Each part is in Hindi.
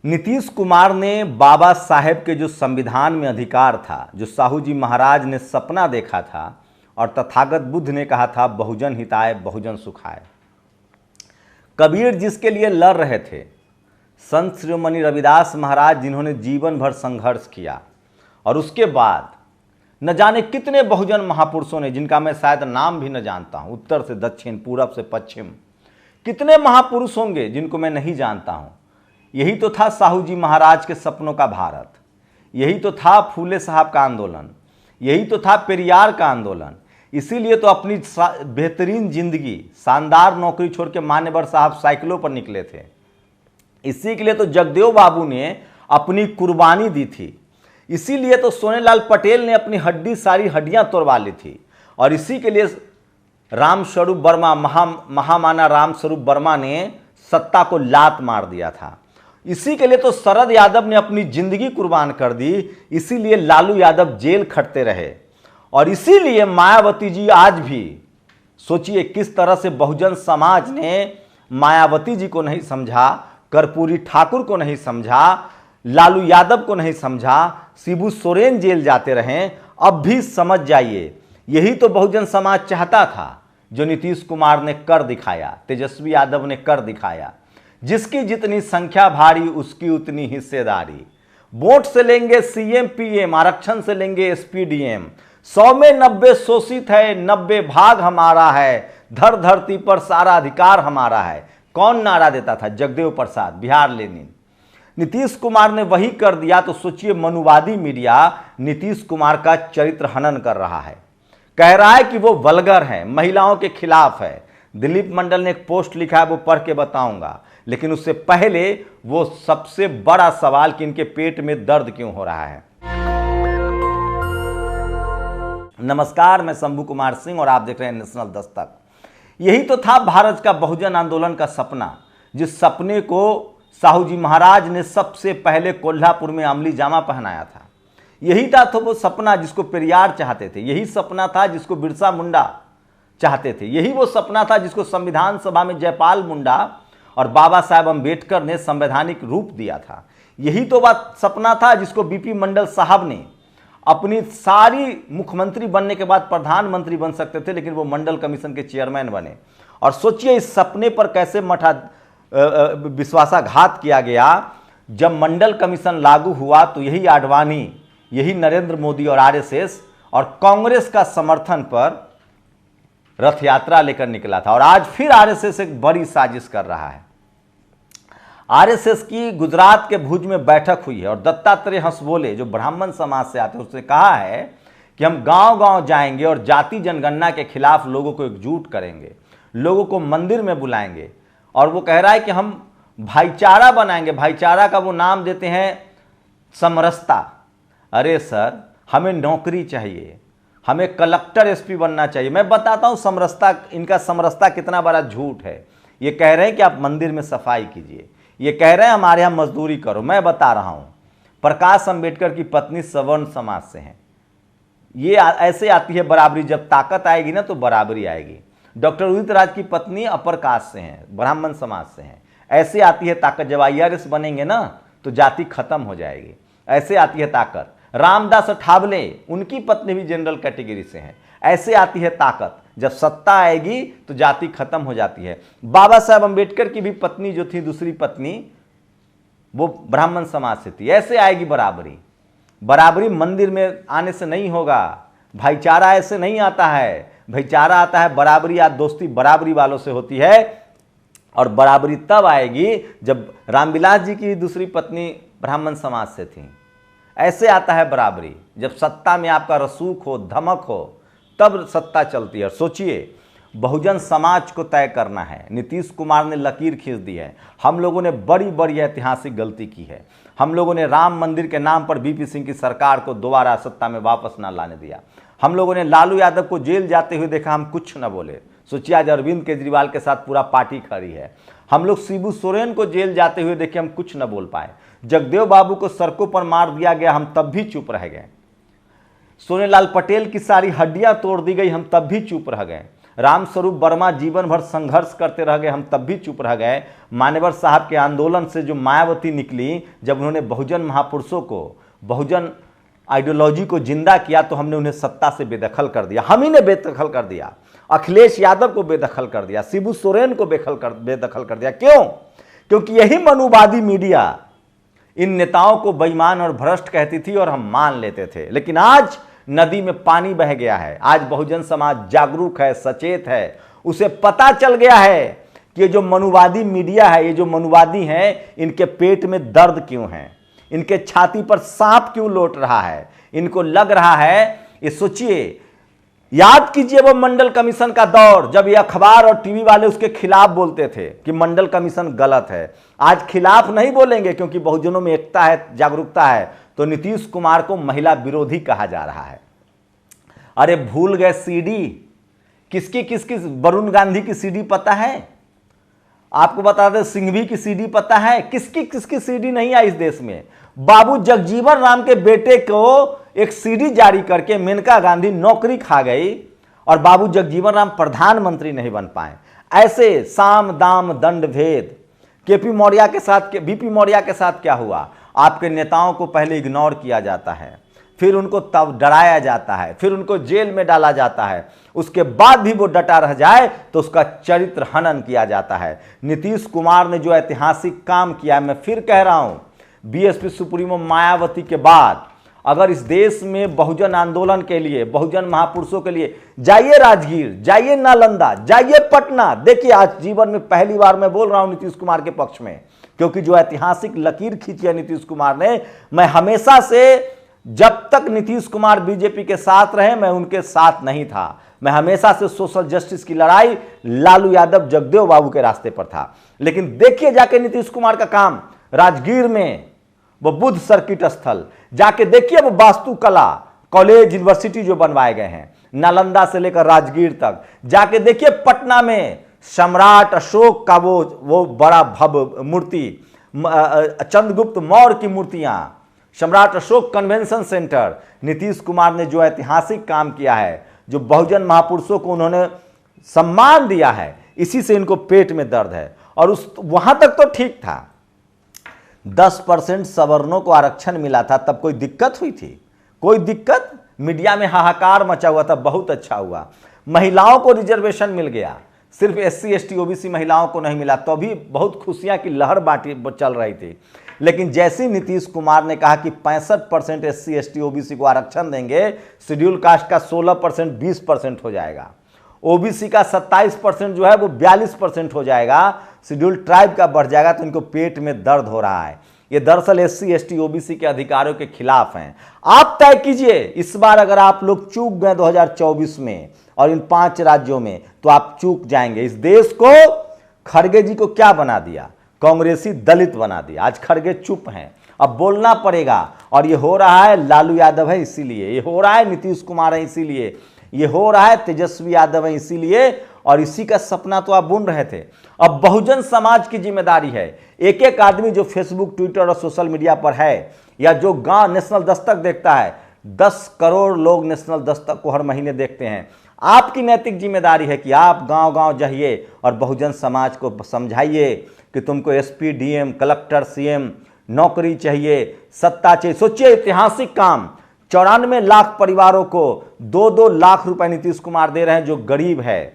नीतीश कुमार ने बाबा साहेब के जो संविधान में अधिकार था, जो साहू जी महाराज ने सपना देखा था और तथागत बुद्ध ने कहा था बहुजन हिताय बहुजन सुखाय, कबीर जिसके लिए लड़ रहे थे, संत शिरोमणि रविदास महाराज जिन्होंने जीवन भर संघर्ष किया, और उसके बाद न जाने कितने बहुजन महापुरुषों ने, जिनका मैं शायद नाम भी न जानता हूं, उत्तर से दक्षिण पूरब से पश्चिम, कितने महापुरुष होंगे जिनको मैं नहीं जानता हूं। यही तो था साहू जी महाराज के सपनों का भारत, यही तो था फूले साहब का आंदोलन, यही तो था पेरियार का आंदोलन। इसीलिए तो अपनी बेहतरीन जिंदगी, शानदार नौकरी छोड़ के मान्यवर साहब साइकिलों पर निकले थे। इसी के लिए तो जगदेव बाबू ने अपनी कुर्बानी दी थी। इसीलिए तो सोनेलाल पटेल ने अपनी सारी हड्डियां तोड़वा ली थी। और इसी के लिए रामस्वरूप वर्मा, महामाना रामस्वरूप वर्मा ने सत्ता को लात मार दिया था। इसी के लिए तो शरद यादव ने अपनी जिंदगी कुर्बान कर दी। इसीलिए लालू यादव जेल खटते रहे। और इसीलिए मायावती जी आज भी, सोचिए किस तरह से बहुजन समाज ने मायावती जी को नहीं समझा, कर्पूरी ठाकुर को नहीं समझा, लालू यादव को नहीं समझा, शिबू सोरेन जेल जाते रहें। अब भी समझ जाइए, यही तो बहुजन समाज चाहता था, जो नीतीश कुमार ने कर दिखाया, तेजस्वी यादव ने कर दिखाया। जिसकी जितनी संख्या भारी उसकी उतनी हिस्सेदारी। वोट से लेंगे सीएम पीएम, आरक्षण से लेंगे एसपी डीएम। 100 में 90 शोषित है, 90 भाग हमारा है, धर धरती पर सारा अधिकार हमारा है। कौन नारा देता था? जगदेव प्रसाद, बिहार लेनिन। नीतीश कुमार ने वही कर दिया। तो सोचिए, मनुवादी मीडिया नीतीश कुमार का चरित्र हनन कर रहा है, कह रहा है कि वो वल्गर है, महिलाओं के खिलाफ है। दिलीप मंडल ने एक पोस्ट लिखा है, वो पढ़ के बताऊंगा। लेकिन उससे पहले वो सबसे बड़ा सवाल कि इनके पेट में दर्द क्यों हो रहा है। नमस्कार, मैं शंभू कुमार सिंह और आप देख रहे हैं नेशनल दस्तक। यही तो था भारत का बहुजन आंदोलन का सपना, जिस सपने को साहू जी महाराज ने सबसे पहले कोल्हापुर में अमली जामा पहनाया था। यही था तो वो सपना जिसको पेरियार चाहते थे, यही सपना था जिसको बिरसा मुंडा चाहते थे, यही वो सपना था जिसको संविधान सभा में जयपाल मुंडा और बाबा साहेब अम्बेडकर ने संवैधानिक रूप दिया था। यही तो बात सपना था जिसको बीपी मंडल साहब ने अपनी सारी, मुख्यमंत्री बनने के बाद प्रधानमंत्री बन सकते थे, लेकिन वो मंडल कमीशन के चेयरमैन बने। और सोचिए इस सपने पर कैसे विश्वासाघात किया गया। जब मंडल कमीशन लागू हुआ तो यही आडवाणी, यही नरेंद्र मोदी और आरएसएस और कांग्रेस का समर्थन पर रथ यात्रा लेकर निकला था। और आज फिर आरएसएस एक बड़ी साजिश कर रहा है। आरएसएस की गुजरात के भुज में बैठक हुई है और दत्तात्रेय हंसबोले, जो ब्राह्मण समाज से आते हैं, उसने कहा है कि हम गांव-गांव जाएंगे और जाति जनगणना के खिलाफ लोगों को एकजुट करेंगे, लोगों को मंदिर में बुलाएंगे। और वो कह रहा है कि हम भाईचारा बनाएंगे। भाईचारा का वो नाम देते हैं समरसता। अरे सर, हमें नौकरी चाहिए, हमें कलेक्टर एसपी बनना चाहिए। मैं बताता हूं समरसता, इनका समरसता कितना बड़ा झूठ है। ये कह रहे हैं कि आप मंदिर में सफाई कीजिए, ये कह रहे हैं हमारे यहाँ मजदूरी करो। मैं बता रहा हूं, प्रकाश अंबेडकर की पत्नी सवर्ण समाज से हैं। ये ऐसे आती है बराबरी, जब ताकत आएगी ना तो बराबरी आएगी। डॉक्टर उदित राज की पत्नी अपर कास्ट से हैं, ब्राह्मण समाज से हैं। ऐसे आती है ताकत, जब आईआरएस बनेंगे ना तो जाति खत्म हो जाएगी। ऐसे आती है ताकत। रामदास अठावले, उनकी पत्नी भी जनरल कैटेगरी से हैं। ऐसे आती है ताकत, जब सत्ता आएगी तो जाति खत्म हो जाती है। बाबा साहेब अम्बेडकर की भी पत्नी जो थी, दूसरी पत्नी, वो ब्राह्मण समाज से थी। ऐसे आएगी बराबरी। बराबरी मंदिर में आने से नहीं होगा, भाईचारा ऐसे नहीं आता है। भाईचारा आता है, बराबरी या दोस्ती बराबरी वालों से होती है। और बराबरी तब आएगी जब रामविलास जी की दूसरी पत्नी ब्राह्मण समाज से थी। ऐसे आता है बराबरी, जब सत्ता में आपका रसूख हो, धमक हो, तब सत्ता चलती है। सोचिए, बहुजन समाज को तय करना है। नीतीश कुमार ने लकीर खींच दी है। हम लोगों ने बड़ी बड़ी ऐतिहासिक गलती की है। हम लोगों ने राम मंदिर के नाम पर बीपी सिंह की सरकार को दोबारा सत्ता में वापस ना लाने दिया। हम लोगों ने लालू यादव को जेल जाते हुए देखा, हम कुछ न बोले। सोचिए, आज अरविंद केजरीवाल के साथ पूरा पार्टी खड़ी है। हम लोग शिबू सोरेन को जेल जाते हुए देखे, हम कुछ न बोल पाए। जगदेव बाबू को सड़कों पर मार दिया गया, हम तब भी चुप रह गए। सोनेलाल पटेल की सारी हड्डियां तोड़ दी गई, हम तब भी चुप रह गए। रामस्वरूप वर्मा जीवन भर संघर्ष करते रह गए, हम तब भी चुप रह गए। मान्यवर साहब के आंदोलन से जो मायावती निकली, जब उन्होंने बहुजन महापुरुषों को, बहुजन आइडियोलॉजी को जिंदा किया, तो हमने उन्हें सत्ता से बेदखल कर दिया। हम ही ने बेदखल कर दिया, अखिलेश यादव को बेदखल कर दिया, शिबू सोरेन को बेदखल कर दिया। क्यों? क्योंकि यही मनुवादी मीडिया इन नेताओं को बेईमान और भ्रष्ट कहती थी और हम मान लेते थे। लेकिन आज नदी में पानी बह गया है। आज बहुजन समाज जागरूक है, सचेत है, उसे पता चल गया है कि ये जो मनुवादी मीडिया है, ये जो मनुवादी हैं, इनके पेट में दर्द क्यों है, इनके छाती पर सांप क्यों लौट रहा है। इनको लग रहा है, ये सोचिए, याद कीजिए वो मंडल कमीशन का दौर, जब ये अखबार और टीवी वाले उसके खिलाफ बोलते थे कि मंडल कमीशन गलत है। आज खिलाफ नहीं बोलेंगे क्योंकि बहुजनों में एकता है, जागरूकता है, तो नीतीश कुमार को महिला विरोधी कहा जा रहा है। अरे भूल गए सीडी, किसकी वरुण गांधी की सीडी पता है? आपको बता दें, सिंघवी की सीडी पता है? किसकी सीडी नहीं आई इस देश में? बाबू जगजीवन राम के बेटे को एक सीडी जारी करके मेनका गांधी नौकरी खा गई और बाबू जगजीवन राम प्रधानमंत्री नहीं बन पाए। ऐसे साम दाम दंड भेद। बीपी मौर्य के साथ क्या हुआ? आपके नेताओं को पहले इग्नोर किया जाता है, फिर उनको तब डराया जाता है, फिर उनको जेल में डाला जाता है, उसके बाद भी वो डटा रह जाए तो उसका चरित्र हनन किया जाता है। नीतीश कुमार ने जो ऐतिहासिक काम किया, मैं फिर कह रहा हूं, बीएसपी सुप्रीमो मायावती के बाद अगर इस देश में बहुजन आंदोलन के लिए, बहुजन महापुरुषों के लिए, जाइए राजगीर, जाइए नालंदा, जाइए पटना, देखिए आज जीवन में पहली बार मैं बोल रहा हूं नीतीश कुमार के पक्ष में, क्योंकि जो ऐतिहासिक लकीर खींची है नीतीश कुमार ने, मैं हमेशा से, जब तक नीतीश कुमार बीजेपी के साथ रहे, मैं उनके साथ नहीं था। मैं हमेशा से सोशल जस्टिस की लड़ाई लालू यादव, जगदेव बाबू के रास्ते पर था। लेकिन देखिए जाके नीतीश कुमार का काम, राजगीर में वो बुद्ध सर्किट स्थल, जाके देखिए वो वास्तुकला कॉलेज, यूनिवर्सिटी जो बनवाए गए हैं, नालंदा से लेकर राजगीर तक। जाके देखिए पटना में सम्राट अशोक का वो बड़ा भव्य मूर्ति, चंद्रगुप्त मौर्य की मूर्तियां, सम्राट अशोक कन्वेंशन सेंटर। नीतीश कुमार ने जो ऐतिहासिक काम किया है, जो बहुजन महापुरुषों को उन्होंने सम्मान दिया है, इसी से इनको पेट में दर्द है। और वहां तक तो ठीक था, 10% सवर्णों को आरक्षण मिला था, तब कोई दिक्कत हुई थी? कोई दिक्कत? मीडिया में हाहाकार मचा हुआ था, बहुत अच्छा हुआ। महिलाओं को रिजर्वेशन मिल गया, सिर्फ SC ST OBC महिलाओं को नहीं मिला, तो भी बहुत खुशियां की लहर बांटी चल रही थी। लेकिन जैसे नीतीश कुमार ने कहा कि 65% SC ST OBC को आरक्षण देंगे, शेड्यूल कास्ट का 16% 20% हो जाएगा, OBC का 27% जो है वो 42% हो जाएगा, शेड्यूल ट्राइब का बढ़ जाएगा, तो इनको पेट में दर्द हो रहा है। ये दरअसल SC ST OBC के अधिकारों के खिलाफ हैं। आप तय कीजिए, इस बार अगर आप लोग चूक गए 2024 में और इन 5 राज्यों में, तो आप चूक जाएंगे। इस देश को खड़गे जी को क्या बना दिया? कांग्रेसी दलित बना दिया। आज खड़गे चुप हैं, अब बोलना पड़ेगा। और ये हो रहा है लालू यादव है इसीलिए, ये हो रहा है नीतीश कुमार है इसीलिए, ये हो रहा है तेजस्वी यादव है इसीलिए, और इसी का सपना तो आप बुन रहे थे। अब बहुजन समाज की जिम्मेदारी है, एक एक आदमी जो फेसबुक, ट्विटर और सोशल मीडिया पर है, या जो गांव नेशनल दस्तक देखता है, 10 करोड़ लोग नेशनल दस्तक को हर महीने देखते हैं। आपकी नैतिक जिम्मेदारी है कि आप गांव गांव जाइए और बहुजन समाज को समझाइए कि तुमको SP DM कलेक्टर CM नौकरी चाहिए, सत्ता चाहिए। सोचिए ऐतिहासिक काम, 94 लाख परिवारों को 2-2 लाख रुपए नीतीश कुमार दे रहे हैं, जो गरीब है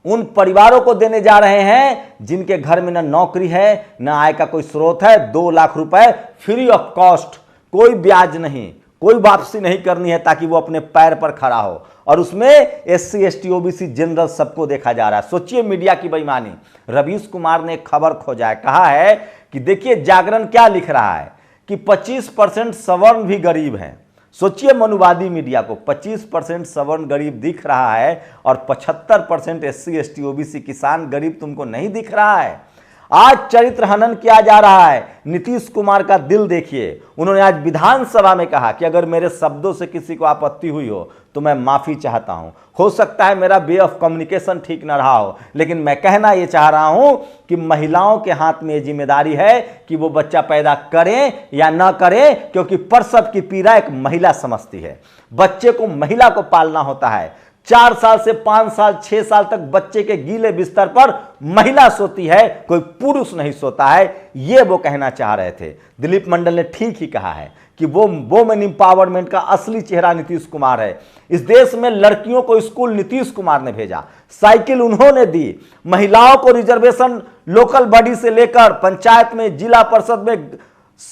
उन परिवारों को देने जा रहे हैं जिनके घर में न नौकरी है, न आय का कोई स्रोत है। 2 लाख रुपए फ्री ऑफ कॉस्ट, कोई ब्याज नहीं, कोई वापसी नहीं करनी है, ताकि वो अपने पैर पर खड़ा हो। और उसमें SC ST OBC जनरल सबको देखा जा रहा है। सोचिए मीडिया की बेईमानी। रवीश कुमार ने एक खबर खोजा है, कहा है कि देखिए जागरण क्या लिख रहा है कि 25% सवर्ण भी गरीब हैं। सोचिए मनुवादी मीडिया को 25% सवर्ण गरीब दिख रहा है और 75% SC ST OBC किसान गरीब तुमको नहीं दिख रहा है। आज चरित्र हनन किया जा रहा है। नीतीश कुमार का दिल देखिए, उन्होंने आज विधानसभा में कहा कि अगर मेरे शब्दों से किसी को आपत्ति हुई हो तो मैं माफी चाहता हूं। हो सकता है मेरा वे ऑफ कम्युनिकेशन ठीक न रहा हो, लेकिन मैं कहना यह चाह रहा हूं कि महिलाओं के हाथ में यह जिम्मेदारी है कि वो बच्चा पैदा करें या न करें, क्योंकि प्रसव की पीड़ा एक महिला समझती है। बच्चे को महिला को पालना होता है। 4 साल से 5 साल 6 साल तक बच्चे के गीले बिस्तर पर महिला सोती है, कोई पुरुष नहीं सोता है। ये वो कहना चाह रहे थे। दिलीप मंडल ने ठीक ही कहा है कि वो वुमेन एम्पावरमेंट का असली चेहरा नीतीश कुमार है। इस देश में लड़कियों को स्कूल नीतीश कुमार ने भेजा, साइकिल उन्होंने दी, महिलाओं को रिजर्वेशन लोकल बॉडी से लेकर पंचायत में, जिला परिषद में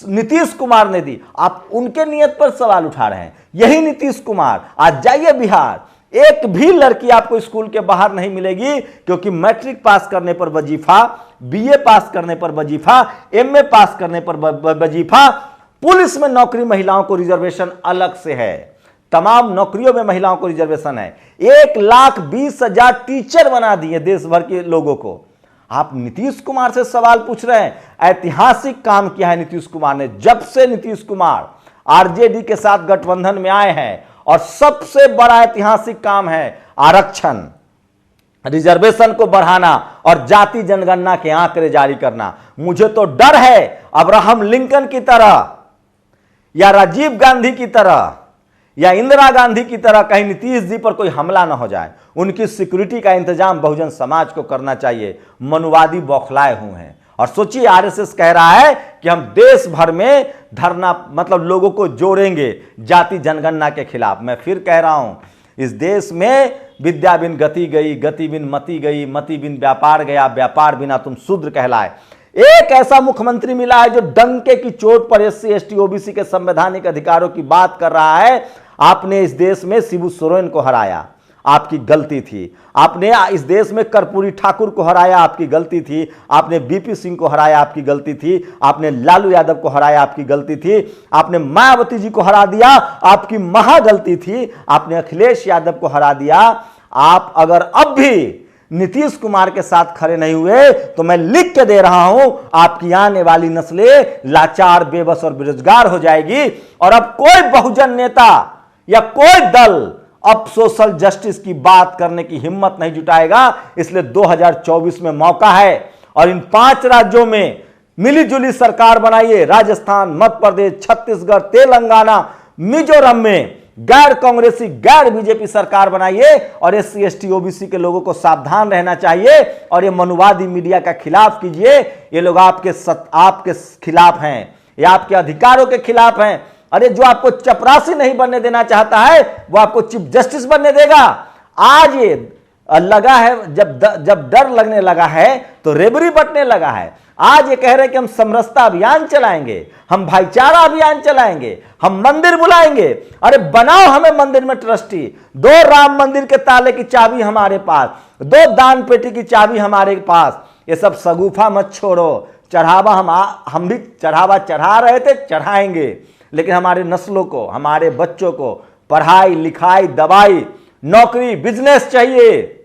नीतीश कुमार ने दी। आप उनके नियत पर सवाल उठा रहे हैं। यही नीतीश कुमार, आज जाइए बिहार, एक भी लड़की आपको स्कूल के बाहर नहीं मिलेगी, क्योंकि मैट्रिक पास करने पर वजीफा, बीए पास करने पर वजीफा, एमए पास करने पर वजीफा, पुलिस में नौकरी महिलाओं को रिजर्वेशन अलग से है, तमाम नौकरियों में महिलाओं को रिजर्वेशन है। 1,20,000 टीचर बना दिए देश भर के लोगों को। आप नीतीश कुमार से सवाल पूछ रहे हैं। ऐतिहासिक काम किया है नीतीश कुमार ने। जब से नीतीश कुमार आरजेडी के साथ गठबंधन में आए हैं, और सबसे बड़ा ऐतिहासिक काम है आरक्षण, रिजर्वेशन को बढ़ाना और जाति जनगणना के आंकड़े जारी करना। मुझे तो डर है अब्राहम लिंकन की तरह या राजीव गांधी की तरह या इंदिरा गांधी की तरह कहीं नीतीश जी पर कोई हमला ना हो जाए। उनकी सिक्योरिटी का इंतजाम बहुजन समाज को करना चाहिए। मनुवादी बौखलाए हुए हैं। और सोचिए, आरएसएस कह रहा है कि हम देश भर में धरना, मतलब लोगों को जोड़ेंगे जाति जनगणना के खिलाफ। मैं फिर कह रहा हूं, इस देश में विद्या बिन गति गई, गति बिन मति गई, मति बिन व्यापार गया, व्यापार बिना तुम शूद्र कहलाए। एक ऐसा मुख्यमंत्री मिला है जो डंके की चोट पर एससी एसटी ओबीसी के संवैधानिक अधिकारों की बात कर रहा है। आपने इस देश में शिबू सोरेन को हराया, आपकी गलती थी। आपने इस देश में कर्पूरी ठाकुर को हराया, आपकी गलती थी। आपने बीपी सिंह को हराया, आपकी गलती थी। आपने लालू यादव को हराया, आपकी गलती थी। आपने मायावती जी को हरा दिया, आपकी महा गलती थी। आपने अखिलेश यादव को हरा दिया। आप अगर अब भी नीतीश कुमार के साथ खड़े नहीं हुए तो मैं लिख के दे रहा हूं, आपकी आने वाली नस्लें लाचार, बेबस और बेरोजगार हो जाएगी। और अब कोई बहुजन नेता या कोई दल अब सोशल जस्टिस की बात करने की हिम्मत नहीं जुटाएगा। इसलिए 2024 में मौका है और इन 5 राज्यों में मिलीजुली सरकार बनाइए। राजस्थान, मध्य प्रदेश, छत्तीसगढ़, तेलंगाना, मिजोरम में गैर कांग्रेसी, गैर बीजेपी सरकार बनाइए। और एससी एसटी ओबीसी के लोगों को सावधान रहना चाहिए और ये मनुवादी मीडिया का खिलाफ कीजिए। ये लोग आपके खिलाफ हैं, ये आपके अधिकारों के खिलाफ हैं। अरे जो आपको चपरासी नहीं बनने देना चाहता है वो आपको चीफ जस्टिस बनने देगा। आज ये लगा है, जब डर लगने लगा है तो रेबरी बटने लगा है। आज ये कह रहे हैं कि हम समरसता अभियान चलाएंगे, हम भाईचारा अभियान चलाएंगे, हम मंदिर बुलाएंगे। अरे बनाओ हमें मंदिर में ट्रस्टी। 2 राम मंदिर के ताले की चाबी हमारे पास, 2 दान पेटी की चाबी हमारे पास। ये सब सगुफा मत छोड़ो। चढ़ावा हम भी चढ़ावा चढ़ा रहे थे, चढ़ाएंगे, लेकिन हमारे नस्लों को, हमारे बच्चों को पढ़ाई लिखाई, दवाई, नौकरी, बिजनेस चाहिए।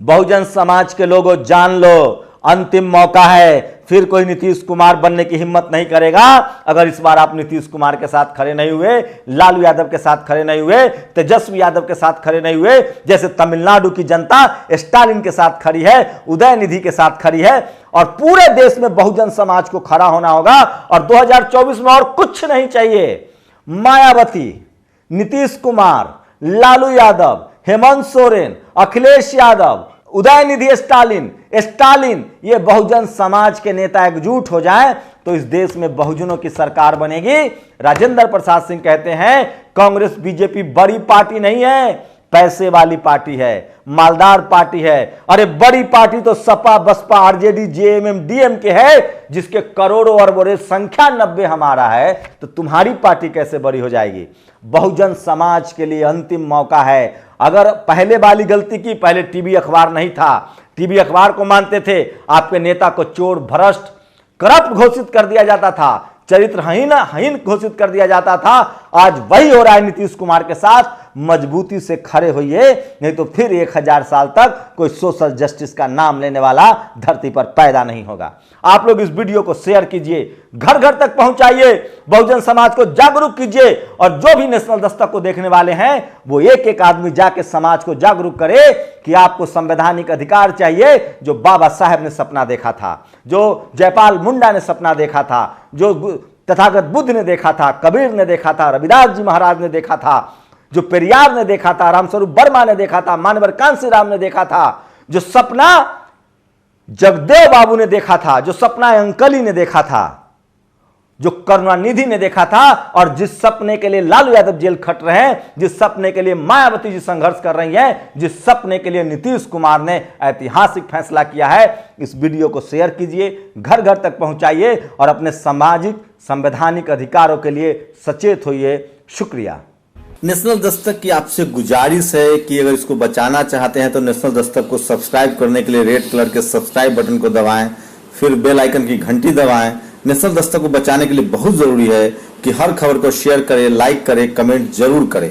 बहुजन समाज के लोगों जान लो, अंतिम मौका है। फिर कोई नीतीश कुमार बनने की हिम्मत नहीं करेगा अगर इस बार आप नीतीश कुमार के साथ खड़े नहीं हुए, लालू यादव के साथ खड़े नहीं हुए, तेजस्वी यादव के साथ खड़े नहीं हुए। जैसे तमिलनाडु की जनता स्टालिन के साथ खड़ी है, उदयनिधि के साथ खड़ी है। और पूरे देश में बहुजन समाज को खड़ा होना होगा। और 2024 में और कुछ नहीं चाहिए। मायावती, नीतीश कुमार, लालू यादव, हेमंत सोरेन, अखिलेश यादव, उदयनिधि स्टालिन, ये बहुजन समाज के नेता एकजुट हो जाएं तो इस देश में बहुजनों की सरकार बनेगी। राजेंद्र प्रसाद सिंह कहते हैं कांग्रेस बीजेपी बड़ी पार्टी नहीं है, पैसे वाली पार्टी है, मालदार पार्टी है। अरे बड़ी पार्टी तो सपा, बसपा, आरजेडी, जेएमएम, डीएमके है, जिसके करोड़ों अरबों संख्या 90 हमारा है। तो तुम्हारी पार्टी कैसे बड़ी हो जाएगी? बहुजन समाज के लिए अंतिम मौका है। अगर पहले वाली गलती की, पहले टीवी अखबार नहीं था, टीवी अखबार को मानते थे, आपके नेता को चोर, भ्रष्ट, करप्ट घोषित कर दिया जाता था, चरित्रहीन घोषित कर दिया जाता था। आज वही हो रहा है नीतीश कुमार के साथ। मजबूती से खड़े होइए, नहीं तो फिर 1000 साल तक कोई सोशल जस्टिस का नाम लेने वाला धरती पर पैदा नहीं होगा। आप लोग इस वीडियो को शेयर कीजिए, घर घर तक पहुंचाइए, बहुजन समाज को जागरूक कीजिए। और जो भी नेशनल दस्तक को देखने वाले हैं वो एक एक आदमी जाके समाज को जागरूक करे कि आपको संवैधानिक अधिकार चाहिए, जो बाबा साहेब ने सपना देखा था, जो जयपाल मुंडा ने सपना देखा था, जो तथागत बुद्ध ने देखा था, कबीर ने देखा था, रविदास जी महाराज ने देखा था, जो पेरियार ने देखा था, रामस्वरूप वर्मा ने देखा था, मानवर कांशीराम ने देखा था, जो सपना जगदेव बाबू ने देखा था, जो सपना अंकली ने देखा था, जो करुणानिधि ने देखा था, और जिस सपने के लिए लालू यादव जेल खट रहे हैं, जिस सपने के लिए मायावती जी संघर्ष कर रही हैं, जिस सपने के लिए नीतीश कुमार ने ऐतिहासिक फैसला किया है, इस वीडियो को शेयर कीजिए, घर घर तक पहुंचाइए और अपने सामाजिक संवैधानिक अधिकारों के लिए सचेत होइए। शुक्रिया। नेशनल दस्तक की आपसे गुजारिश है कि अगर इसको बचाना चाहते हैं तो नेशनल दस्तक को सब्सक्राइब करने के लिए रेड कलर के सब्सक्राइब बटन को दबाएं, फिर बेल आइकन की घंटी दबाएं। नेशनल दस्तक को बचाने के लिए बहुत जरूरी है कि हर खबर को शेयर करें, लाइक करें, कमेंट जरूर करें।